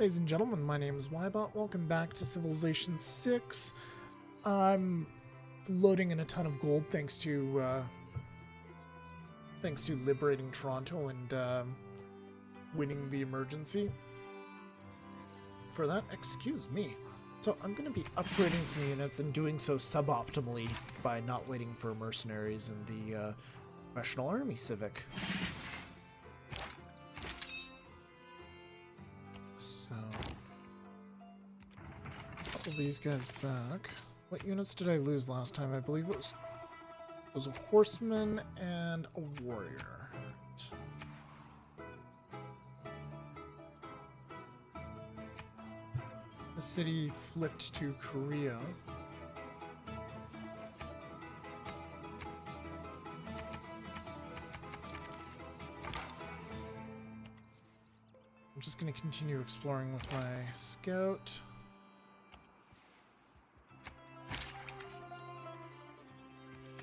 Ladies and gentlemen, my name is Ybot. Welcome back to Civilization 6. I'm loading in a ton of gold thanks to liberating Toronto and winning the emergency. For that, excuse me. So I'm going to be upgrading some units and doing so suboptimally by not waiting for mercenaries in the Professional Army Civic. So, pull these guys back. What units did I lose last time? I believe it was a horseman and a warrior. The city flipped to Korea. I'm just going to continue exploring with my scout.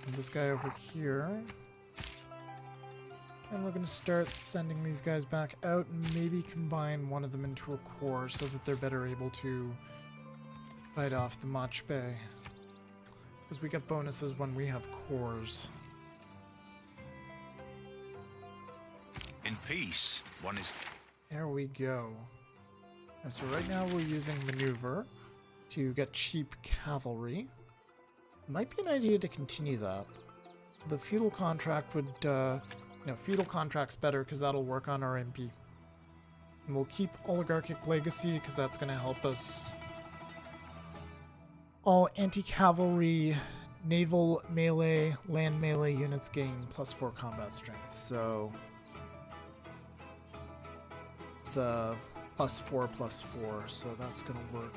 And this guy over here. And we're going to start sending these guys back out and maybe combine one of them into a corps so that they're better able to fight off the Mach Bay. Because we get bonuses when we have corps. In peace, one is... There we go. Right, so right now we're using maneuver to get cheap cavalry. Might be an idea to continue that. The feudal contract would, feudal contract's better because that'll work on our MP. And we'll keep oligarchic legacy because that's going to help us. All anti-cavalry, naval melee, land melee units gain +4 combat strength. So it's +4/+4, so that's gonna work.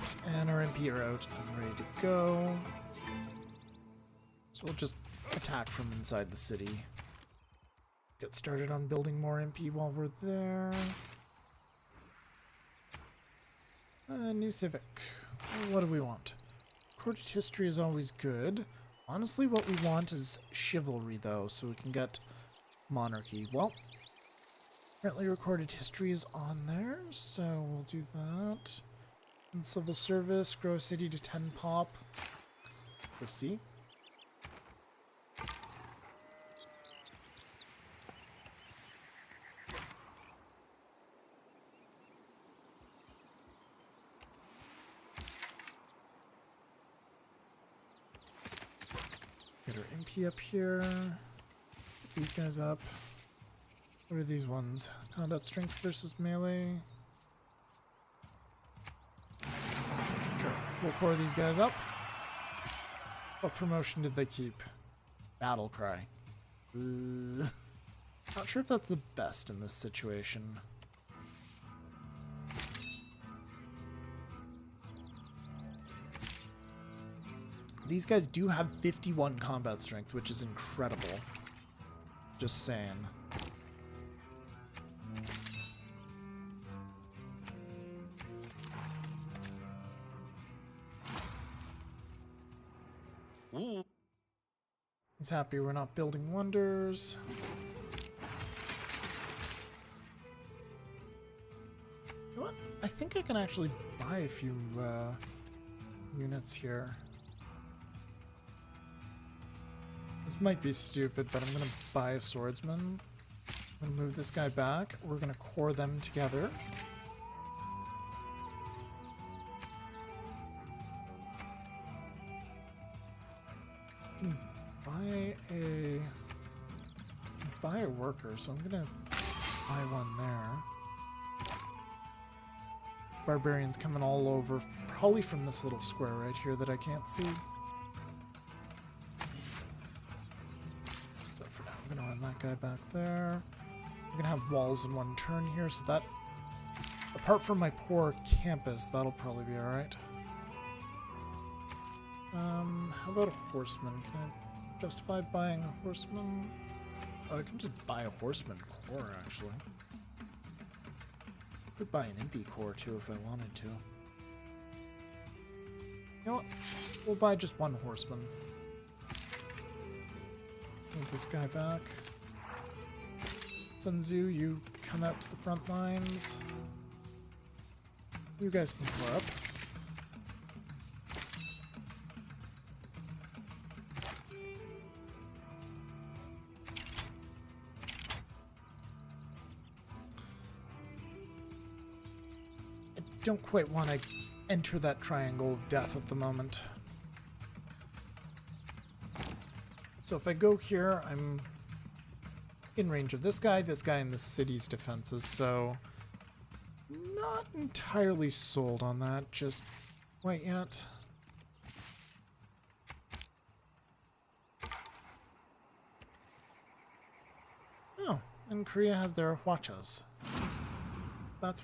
Right, and our MP are out and ready to go. So we'll just attack from inside the city. Get started on building more MP while we're there. New civic. What do we want? Recorded history is always good. Honestly, what we want is chivalry, though, so we can get monarchy. Well, apparently recorded history is on there, so we'll do that. And civil service, grow city to 10 pop. We'll see. Get our MP up here. Get these guys up. What are these ones? Combat strength versus melee. Sure. We'll core these guys up. What promotion did they keep? Battle cry. Not sure if that's the best in this situation. These guys do have 51 combat strength, which is incredible. Just saying. Ooh. He's happy we're not building wonders. You know what? I think I can actually buy a few units here. This might be stupid, but I'm going to buy a swordsman. I'm going to move this guy back. We're going to core them together. I can buy a worker, so I'm going to buy one there. Barbarians coming all over, probably from this little square right here that I can't see. I'm gonna run that guy back there. We're gonna have walls in one turn here, so that, apart from my poor campus, that'll probably be alright. How about a horseman? Can I justify buying a horseman? Oh, I can just buy a horseman core, actually. Could buy an MP core, too, if I wanted to. You know what? We'll buy just one horseman. Move this guy back. Zhu, you come out to the front lines. You guys can core up. I don't quite want to enter that triangle of death at the moment. So if I go here, I'm in range of this guy, and the city's defenses, so not entirely sold on that just quite yet. Oh, and Korea has their Hwachas. That's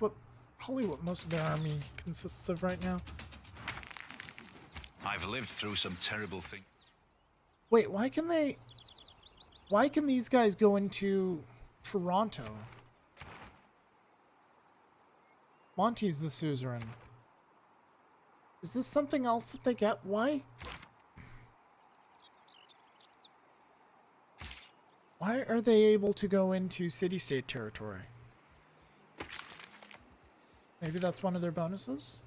probably what most of their army consists of right now. I've lived through some terrible things. Wait, why can these guys go into Toronto? Monty's the suzerain. Is this something else that they get? Why are they able to go into city-state territory? Maybe that's one of their bonuses?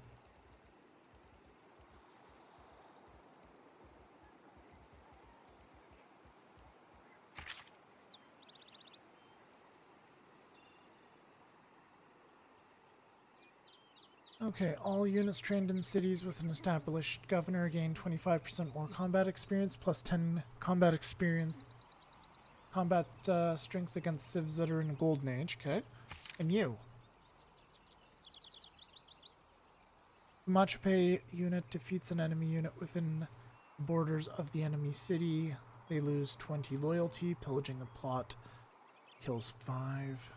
Okay, all units trained in cities with an established governor gain 25% more combat experience, plus 10 combat strength against civs that are in a golden age. Okay. And you? The Machape unit defeats an enemy unit within the borders of the enemy city. They lose 20 loyalty, pillaging a plot, kills 5.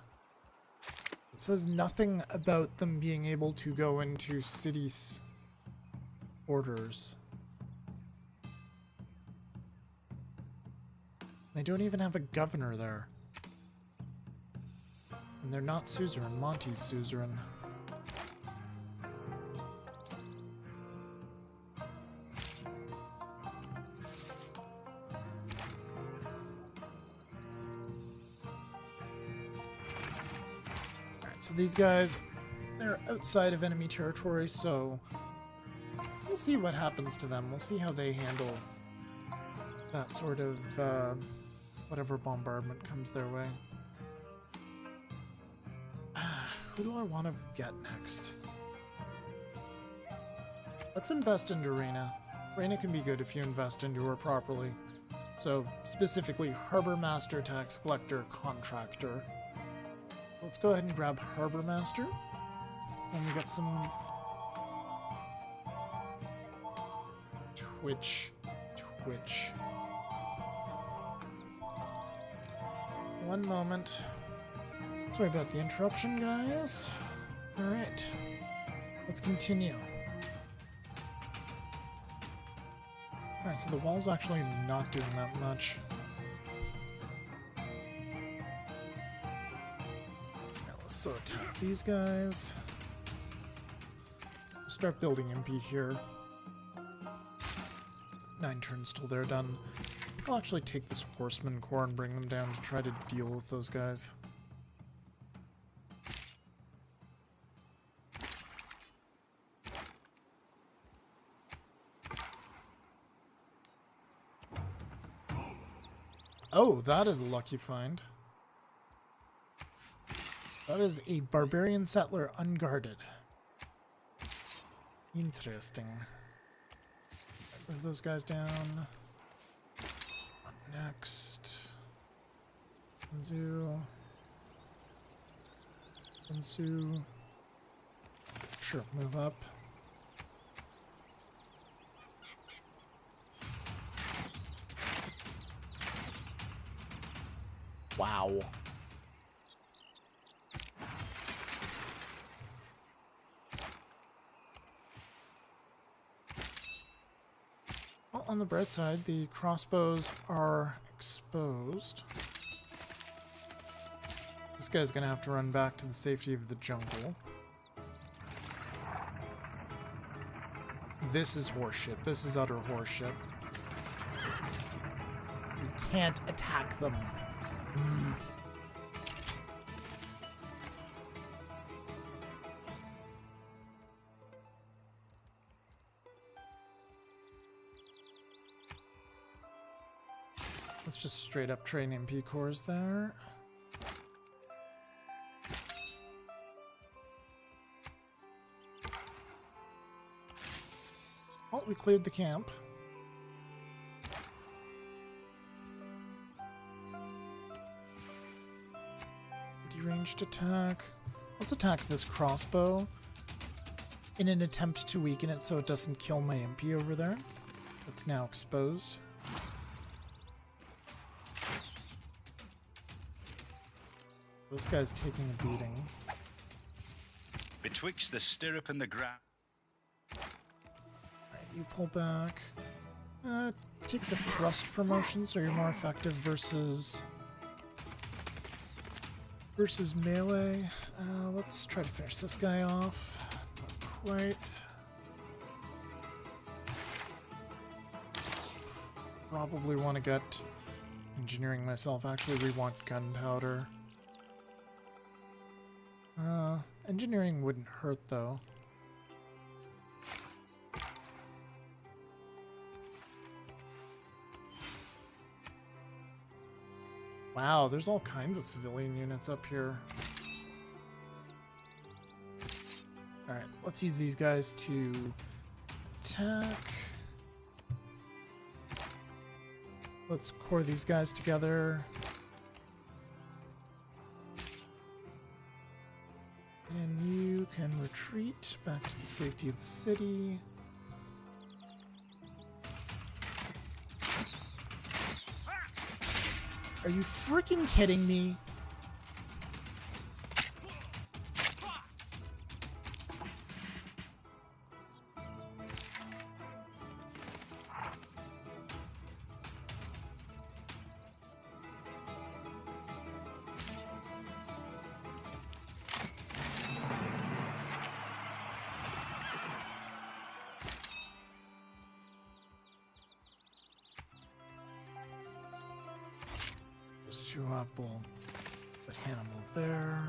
It says nothing about them being able to go into cities' borders. They don't even have a governor there. And they're not suzerain. Monty's suzerain. So these guys, they're outside of enemy territory, so we'll see what happens to them. We'll see how they handle that sort of, whatever bombardment comes their way. Who do I want to get next? Let's invest into Reina. Reina can be good if you invest into her properly. So, specifically, Harbor Master, Tax Collector, Contractor. Let's go ahead and grab Harbor Master. And we got some Twitch. One moment. Sorry about the interruption, guys. Alright. Let's continue. Alright, so the wall's actually not doing that much. So attack these guys. Start building MP here. 9 turns till they're done. I'll actually take this Horseman Corps and bring them down to try to deal with those guys. Oh, that is a lucky find. That is a barbarian settler unguarded. Interesting. Move those guys down. Next. Zhu. Sure, move up. Wow. Well, on the bright side, the crossbows are exposed. This guy's gonna have to run back to the safety of the jungle. This is horseshit. This is utter horseshit. You can't attack them. Let's just straight up train MP cores there. Oh, we cleared the camp. Ranged attack. Let's attack this crossbow in an attempt to weaken it so it doesn't kill my MP over there. It's now exposed. This guy's taking a beating. Betwixt the stirrup and the ground. Alright, you pull back. Take the thrust promotion so you're more effective versus melee. Let's try to finish this guy off. Not quite. Probably want to get engineering myself. Actually, we want gunpowder. Engineering wouldn't hurt though. Wow, there's all kinds of civilian units up here. Alright, let's use these guys to attack. Let's core these guys together. And you can retreat back to the safety of the city. Are you freaking kidding me? Those two up, we'll put Hannibal there.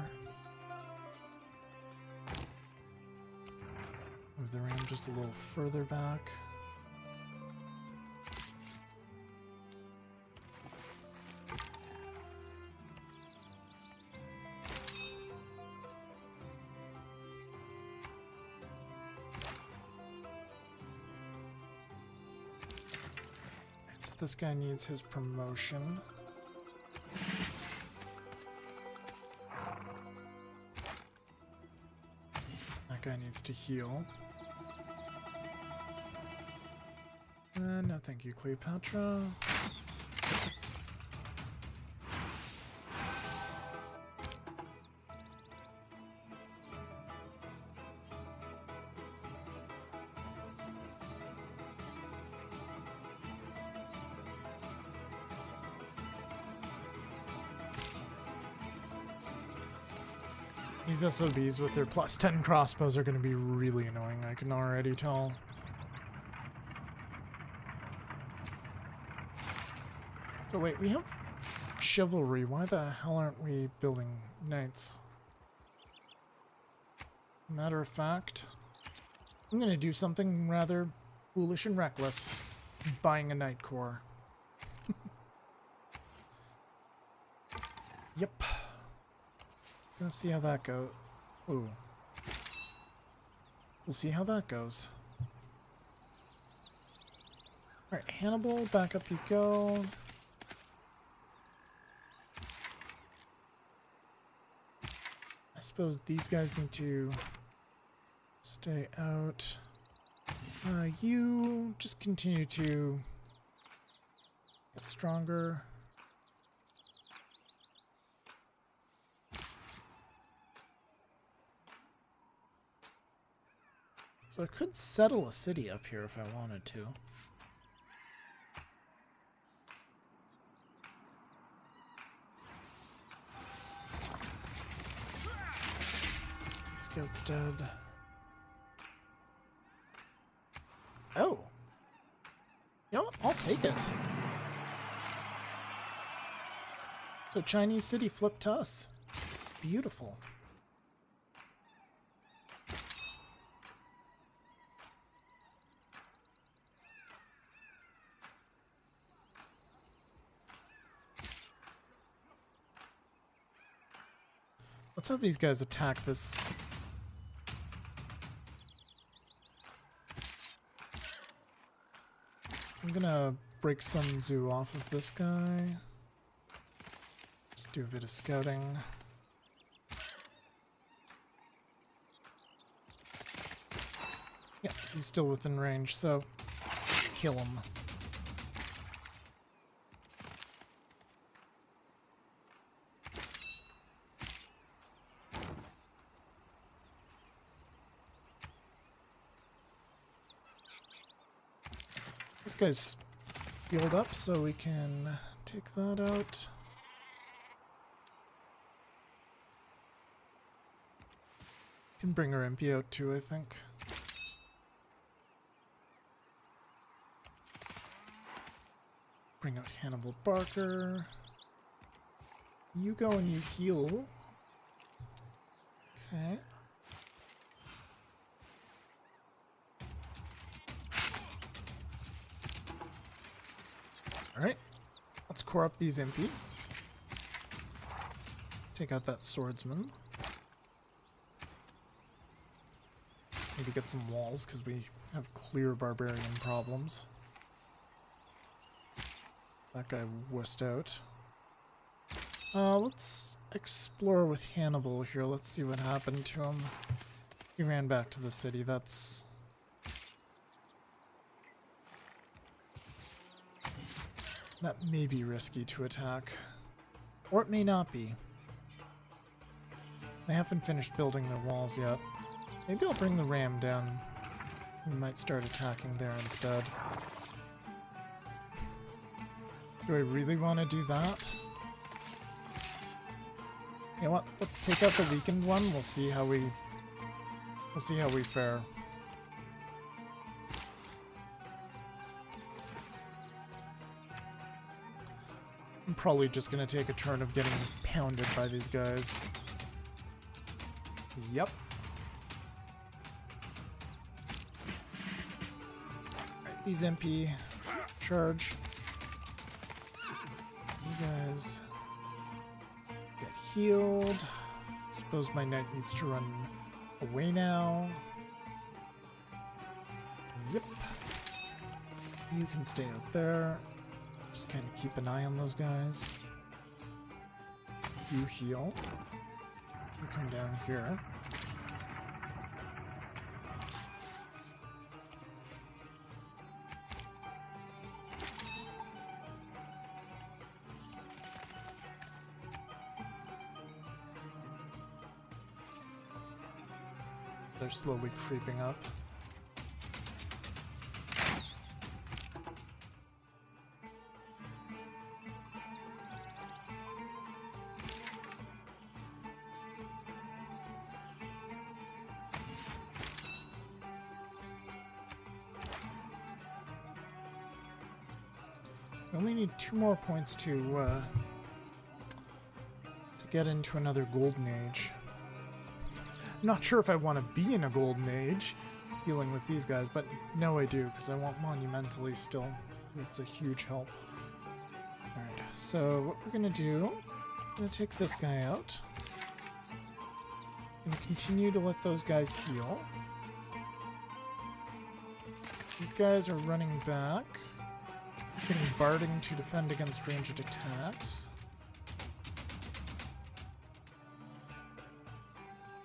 Move the ram just a little further back. So this guy needs his promotion. That guy needs to heal. No thank you, Cleopatra. These SOBs with their +10 crossbows are going to be really annoying, I can already tell. So wait, we have chivalry. Why the hell aren't we building knights? Matter of fact, I'm going to do something rather foolish and reckless. Buying a knight corps. Yep. Let's see how that goes. Ooh. We'll see how that goes. Alright, Hannibal, back up you go. I suppose these guys need to stay out. You just continue to get stronger. So I could settle a city up here if I wanted to. Scout's dead. Oh. You know what? I'll take it. So Chinese city flipped to us. Beautiful. Let's have these guys attack this. I'm gonna break Sun Tzu off of this guy. Just do a bit of scouting. Yeah, he's still within range, so kill him. This guy's healed up, so we can take that out. Can bring our MP out too, I think. Bring out Hannibal Barker. You go and you heal. Okay. Alright. Let's core up these MP. Take out that swordsman. Maybe get some walls, because we have clear barbarian problems. That guy wussed out. Let's explore with Hannibal here. Let's see what happened to him. He ran back to the city. That may be risky to attack. Or it may not be. They haven't finished building their walls yet. Maybe I'll bring the ram down. We might start attacking there instead. Do I really want to do that? You know what? Let's take out the weakened one. We'll see how we fare. I'm probably just gonna take a turn of getting pounded by these guys. Yep. Alright, these MP charge. You guys get healed. Suppose my knight needs to run away now. Yep. You can stay out there. Just kind of keep an eye on those guys. You heal. You come down here. They're slowly creeping up. We only need 2 more points to get into another golden age. I'm not sure if I want to be in a golden age dealing with these guys, but no I do, because I want monumentally still. It's a huge help. Alright, so what we're going to do, I'm going to take this guy out. I'm going to continue to let those guys heal. These guys are running back. Getting barding to defend against ranged attacks.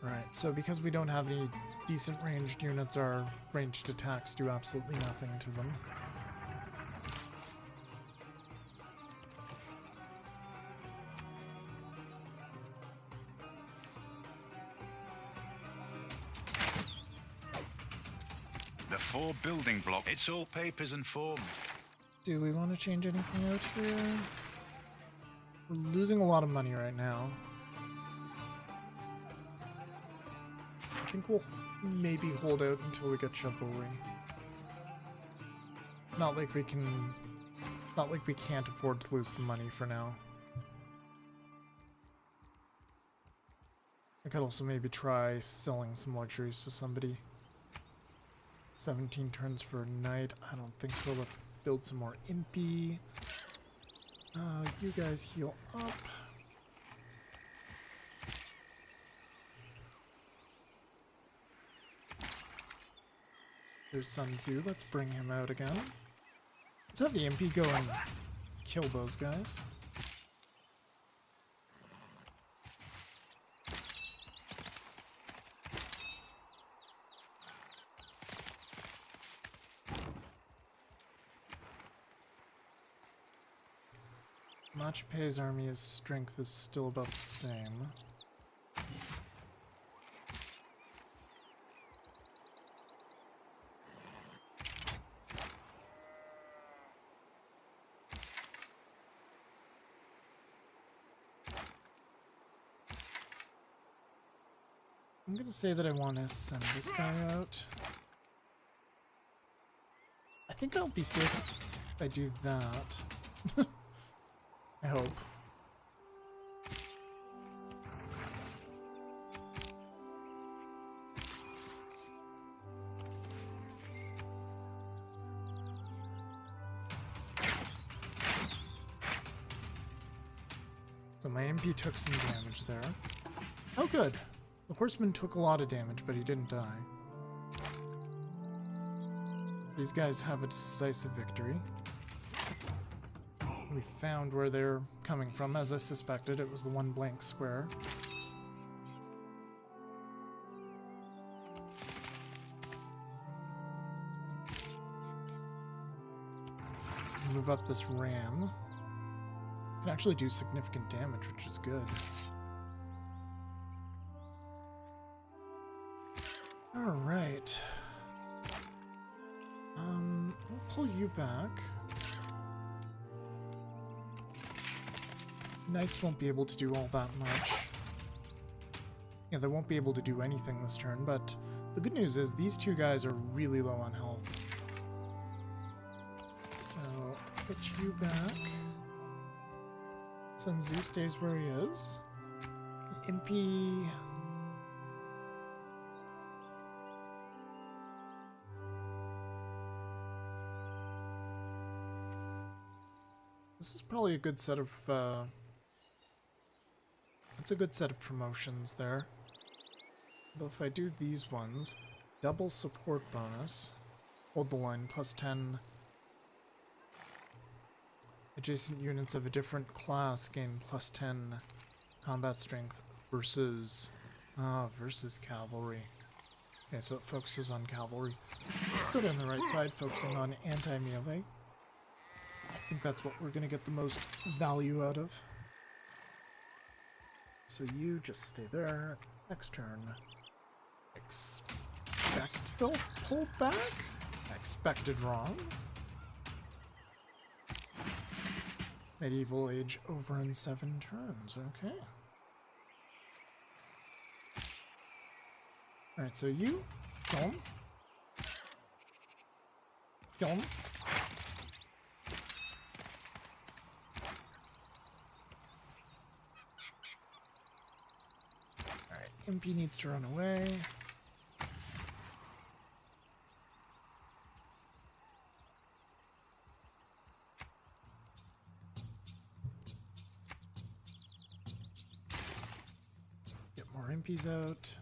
Right, so because we don't have any decent ranged units, our ranged attacks do absolutely nothing to them. The 4 building block. It's all papers and forms. Do we want to change anything out here? We're losing a lot of money right now. I think we'll maybe hold out until we get chivalry. Not like we can't afford to lose some money for now. I could also maybe try selling some luxuries to somebody. 17 turns for a knight. I don't think so. Let's build some more impy. You guys heal up. There's Sun Tzu. Let's bring him out again. Let's have the MP go and kill those guys. Machipe's army's strength is still about the same. I'm gonna say that I want to send this guy out. I think I'll be safe if I do that. I hope. So my MP took some damage there. Oh good. The horseman took a lot of damage, but he didn't die. These guys have a decisive victory. We found where they're coming from. As I suspected, it was the one blank square. Move up this ram. Can actually do significant damage, which is good. Alright. We'll pull you back. Knights won't be able to do all that much. Yeah, they won't be able to do anything this turn, but the good news is these two guys are really low on health. So, put you back. Sun Tzu stays where he is. Impy... This is probably a good set of, it's a good set of promotions there. But if I do these ones, double support bonus, hold the line, plus 10. Adjacent units of a different class gain plus 10 combat strength versus cavalry. Okay, so it focuses on cavalry. Let's go down the right side, focusing on anti-melee. I think that's what we're going to get the most value out of. So you just stay there. Next turn. Expect they'll pull back? I expected wrong. Medieval age over in 7 turns. Okay. Alright, so you. Kill him. Kill him. MP needs to run away. Get more MPs out.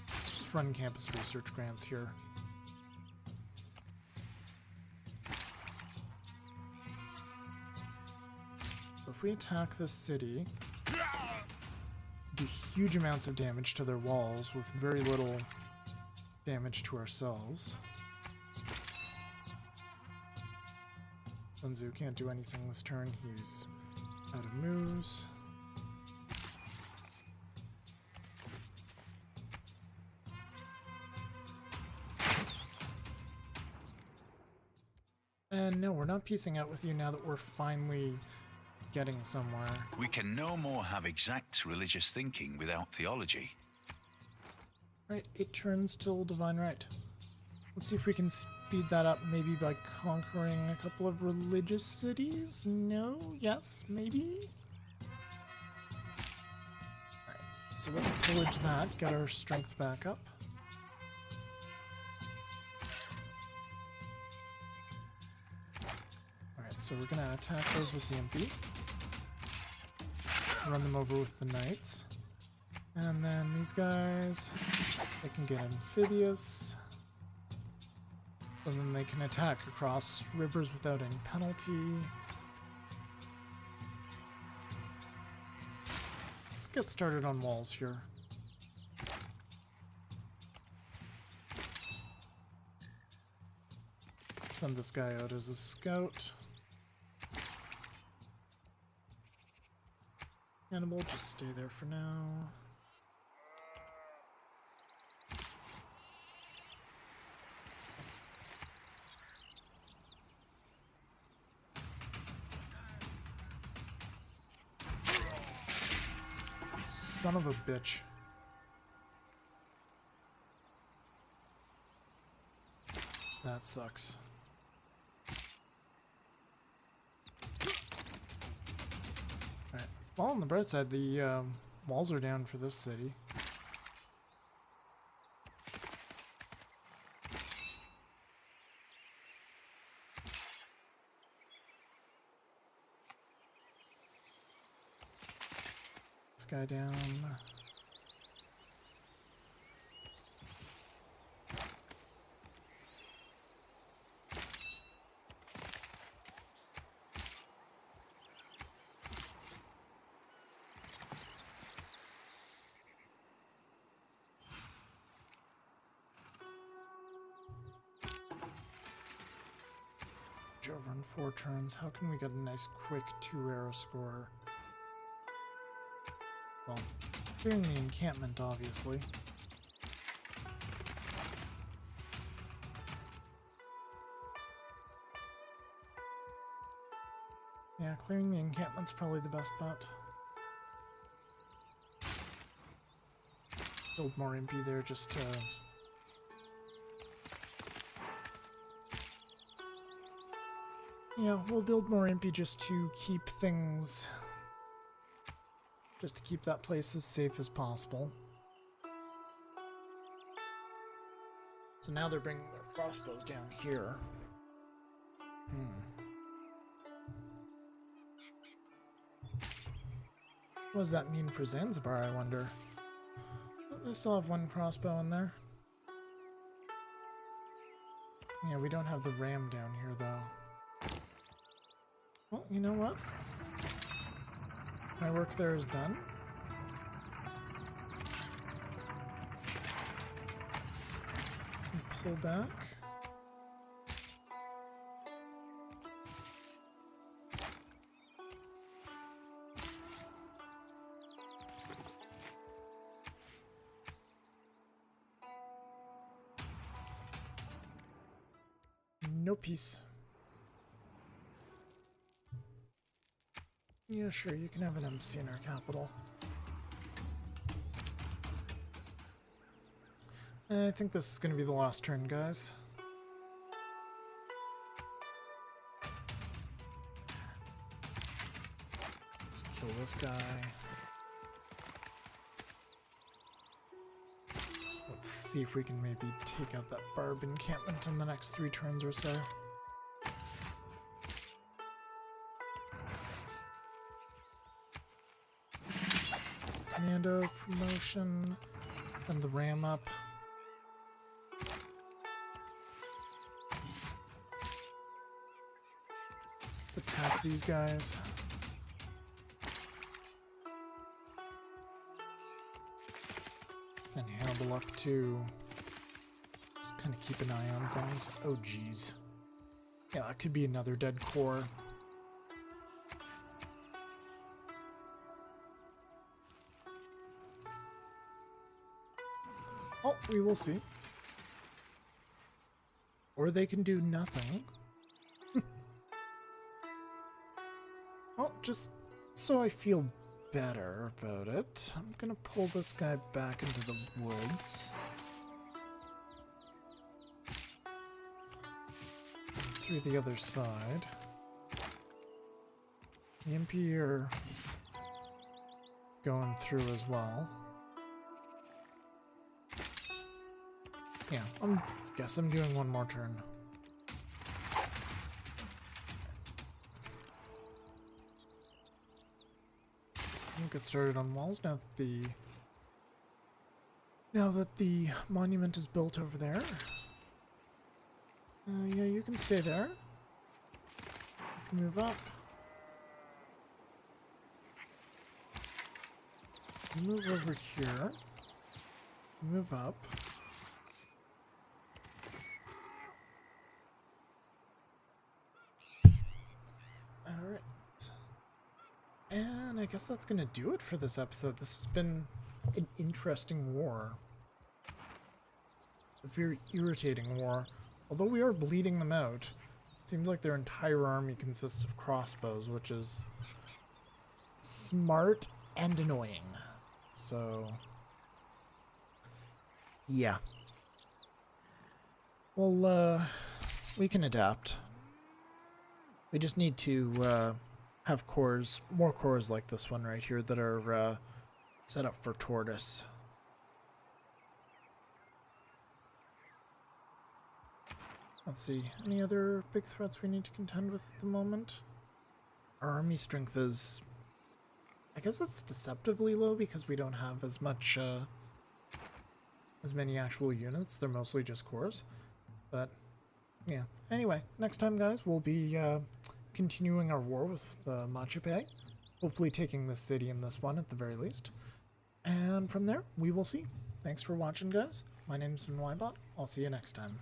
Let's just run campus research grants here. So if we attack this city, do huge amounts of damage to their walls with very little damage to ourselves. Sun Tzu can't do anything this turn, he's out of moves. And no, we're not piecing out with you now that we're finally getting somewhere. We can no more have exact religious thinking without theology. Right, 8 turns till Divine Right. Let's see if we can speed that up maybe by conquering a couple of religious cities? No? Yes? Maybe? Alright, so let's pillage that, get our strength back up. Alright, so we're gonna attack those with the MP. Run them over with the knights. And then these guys, they can get amphibious. And then they can attack across rivers without any penalty. Let's get started on walls here. Send this guy out as a scout. Hannibal, just stay there for now. Son of a bitch. That sucks. Alright. Well, on the bright side, the walls are down for this city. This guy down. Over in 4 turns. How can we get a nice quick 2-arrow score? Well, clearing the encampment, obviously. Yeah, clearing the encampment's probably the best bet. Build more impy there just to... Yeah, we'll build more impy just to keep things... Just to keep that place as safe as possible. So now they're bringing their crossbows down here. What does that mean for Zanzibar, I wonder? They still have 1 crossbow in there. Yeah, we don't have the ram down here, though. Well, you know what? My work there is done. Pull back. No peace. Yeah, sure, you can have an embassy in our capital. I think this is going to be the last turn, guys. Just kill this guy. Let's see if we can maybe take out that barb encampment in the next 3 turns or so. Commando promotion, and the ram up. Attack these guys. Send Hannibal up too. Just kind of keep an eye on things. Oh geez. Yeah, that could be another dead core. Oh, we will see. Or they can do nothing. Oh, just so I feel better about it, I'm gonna pull this guy back into the woods. Through the other side. The MP are going through as well. Yeah, guess I'm doing 1 more turn. We'll get started on walls now that the Now that the monument is built over there. Yeah, you can stay there. You can move up. Move over here. Move up. Alright. And I guess that's gonna do it for this episode. This has been an interesting war. A very irritating war. Although we are bleeding them out, it seems like their entire army consists of crossbows, which is smart and annoying. So, yeah. Well, we can adapt. We just need to have cores, more cores like this one right here that are set up for tortoise. Let's see, any other big threats we need to contend with at the moment? Our army strength is, I guess it's deceptively low because we don't have as much, as many actual units. They're mostly just cores. But, yeah. Anyway, next time, guys, we'll be continuing our war with the Machupe. Hopefully taking this city in this one at the very least. And from there, we will see. Thanks for watching, guys. My name's been Ybot. I'll see you next time.